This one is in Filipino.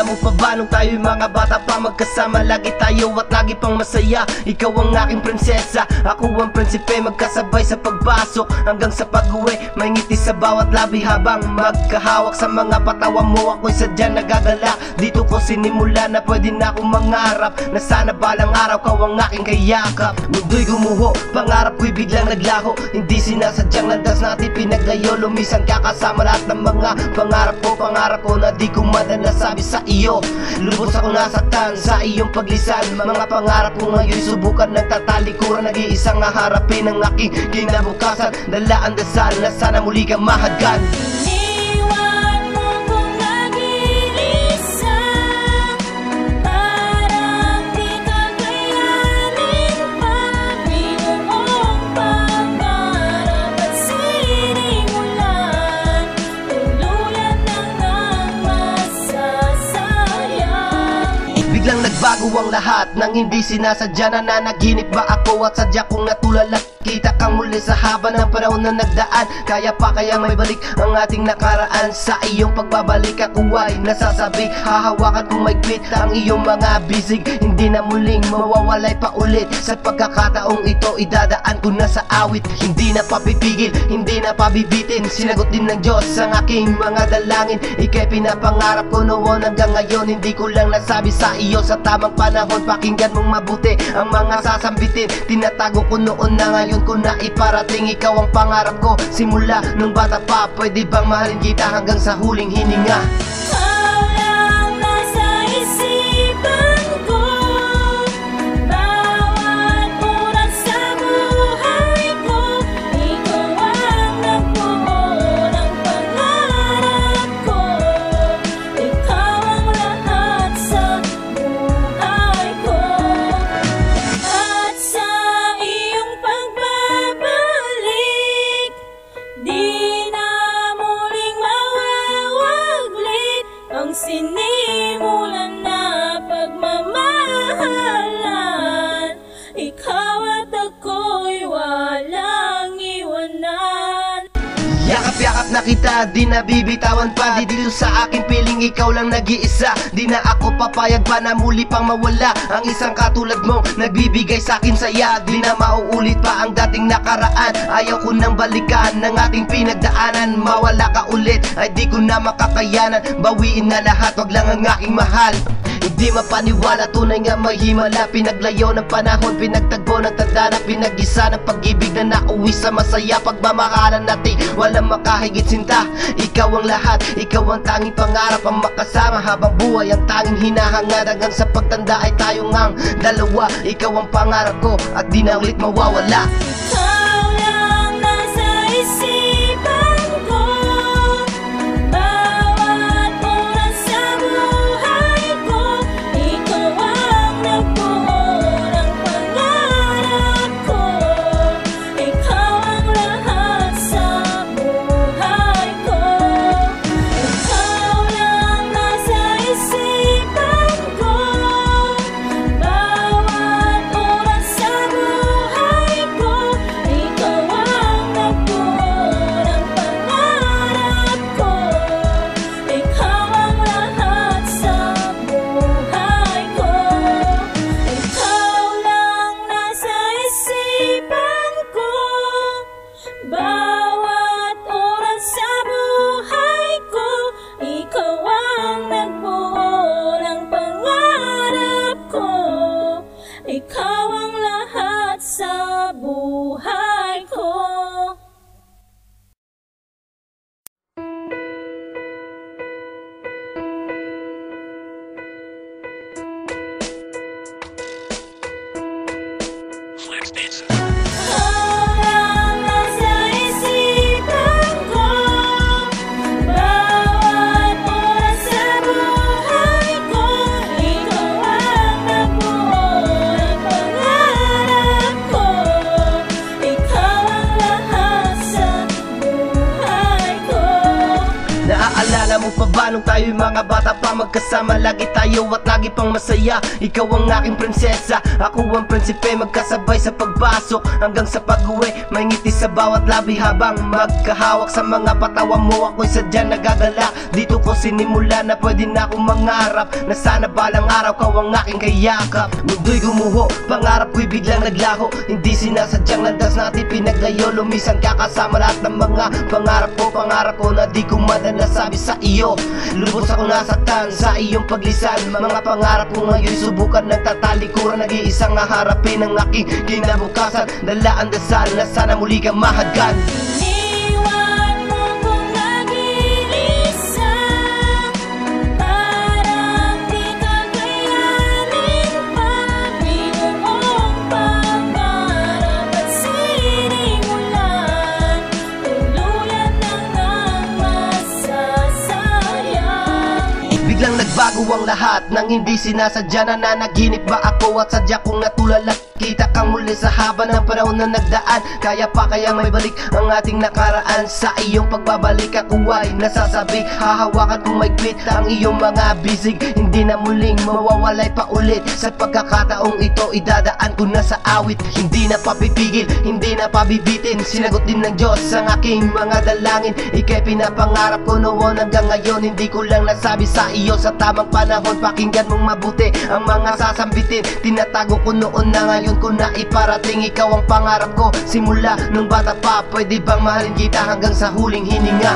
Naalala mo pa ba nung tayo'y mga bata pa, magkasama lagi tayo at lagi pang masaya. Ikaw ang aking prinsesa, ako ang prinsipe, magkasabay sa pagpasok hanggang sa pag-uwi. May ngiti sa bawat labi habang magkahawak sa mga patawa mo. Ako'y sadyang nagagala, dito ko sinimula na pwede na akong mangarap na sana balang araw kau ang aking kayakap. Mundo'y gumuho, pangarap ko'y biglang naglaho, hindi sinasadyang landas natin pinaglayo. Lumisan kakasama lahat ng mga pangarap ko na di ko madanasabi sa iyo. Lubos ako nasaktan sa iyong paglisan, mga pangarap ko ngayon subukan ng tatalikuran. Nag-iisang haharapin ang aking kinabukasan, dala ang dasal na sana muli kang mahagkan. Biglang nagbago ang lahat nang hindi sinasadya. Nananaginip ba ako at sadya kong natulala? Kita kang muli sa haba ng panahon na nagdaan. Kaya pa kaya may balik ang ating nakaraan. Sa iyong pagbabalik ako ay nasasabi, hahawakan kong maigpit ang iyong mga bisig. Hindi na muling mawawalay pa ulit. Sa pagkakataong ito idadaan ko na sa awit. Hindi na papipigil, hindi na pabibitin. Sinagot din ng Diyos ang aking mga dalangin. Ika'y pinapangarap ko noon hanggang ngayon. Hindi ko lang nasabi sa iyo sa tamang panahon. Pakinggan mong mabuti ang mga sasambitin. Tinatago ko noon na ngayon ko na iparating. Ikaw ang pangarap ko simula nung bata pa. Pwede bang mahalin kita hanggang sa huling hininga? Sinimulan na pagmamahalan, ikaw at ako'y walang iwanan. Yakap-yakap na kita, di na bibitawan pa. Di dito sa aking piling, ikaw lang nag-iisa. Di na ako papayag pa na muli pang mawala ang isang katulad mo, nagbibigay sa akin saya. Di na mauulit pa ang dating nakaraan. Ayaw ko nang balikan ng ating pinagdaanan. Mawala ka ulit, ay di ko na makakayanan. Bawiin na lahat, wag lang ang aking mahal. Hindi mapaniwala, tunay nga may himala. Pinaglayo ng panahon, pinagtagpo ng tadhana. Pinag-isa ng pag-ibig na nauwi sa masaya. Pagmamahalan natin, walang makahigit sinta. Ikaw ang lahat, ikaw ang tanging pangarap. Ang makasama habang buhay, ang tanging hinahangad. Hanggang sa pagtanda ay tayo ngang dalawa. Ikaw ang pangarap ko at di na ulit mawawala. Ikaw lang nasa isipan ko, bawat oras sa buhay ko. Ikaw ang nagbuo ng pangarap ko, ikaw ang lahat sa buhay ko. Ikaw lang nasa isipan ko, bawat oras sa buhay ko. Naalala mo pa ba nung tayo'y mga bata pa, magkasama lagi tayo at lagi pang masaya. Ikaw ang aking prinsesa, ako ang prinsipe, magkasabay sa pagpasok hanggang sa pag-uwi. May ngiti sa bawat labi habang magkahawak sa mga patawa mo. Ako'y sadyang nagagala, dito ko sinimula na pwede na akong mangarap na sana balang araw ka ang aking kayakap. Mundo'y gumuho, pangarap ko'y biglang naglaho, hindi sinasadyang landas natin pinaglayo. Lumisan kakasama lahat ng mga pangarap ko na di ko madanasabi sa iyo. Lubos ako nasaktan sa iyong paglisan, mga pangarap ko ngayon subukan nagtatalikuran. Nag-iisang haharapin ang aking kinabukasan, dala ang dasal na sana muli kang mahagan. Iniwan mo kong nag-iisa, parang di kakayanin pa. Binuong pangarap at sinimulan, tuluyan na ngang masasayang. Biglang nagbago ang lahat nang hindi sinasadya. Nananaginip ba ako at sadya kong natulala? Kita kang muli sa haba ng panahon na nagdaan. Kaya pa kayang may balik ang ating nakaraan. Sa iyong pagbabalik ako ay nasasabi, hahawakan kong maigpit ang iyong mga bisig. Hindi na muling mawawalay pa ulit. Sa pagkakataong ito idadaan ko na sa awit. Hindi na papipigil, hindi na pabibitin. Sinagot din ng Diyos ang aking mga dalangin. Ika'y pinapangarap ko noon hanggang ngayon. Hindi ko lang nasabi sa iyo sa tamang panahon. Pakinggan mong mabuti ang mga sasambitin. Tinatago ko noon na ngayon ko na iparating. Ikaw ang pangarap ko simula nung bata pa. Pwede bang mahalin kita hanggang sa huling hininga?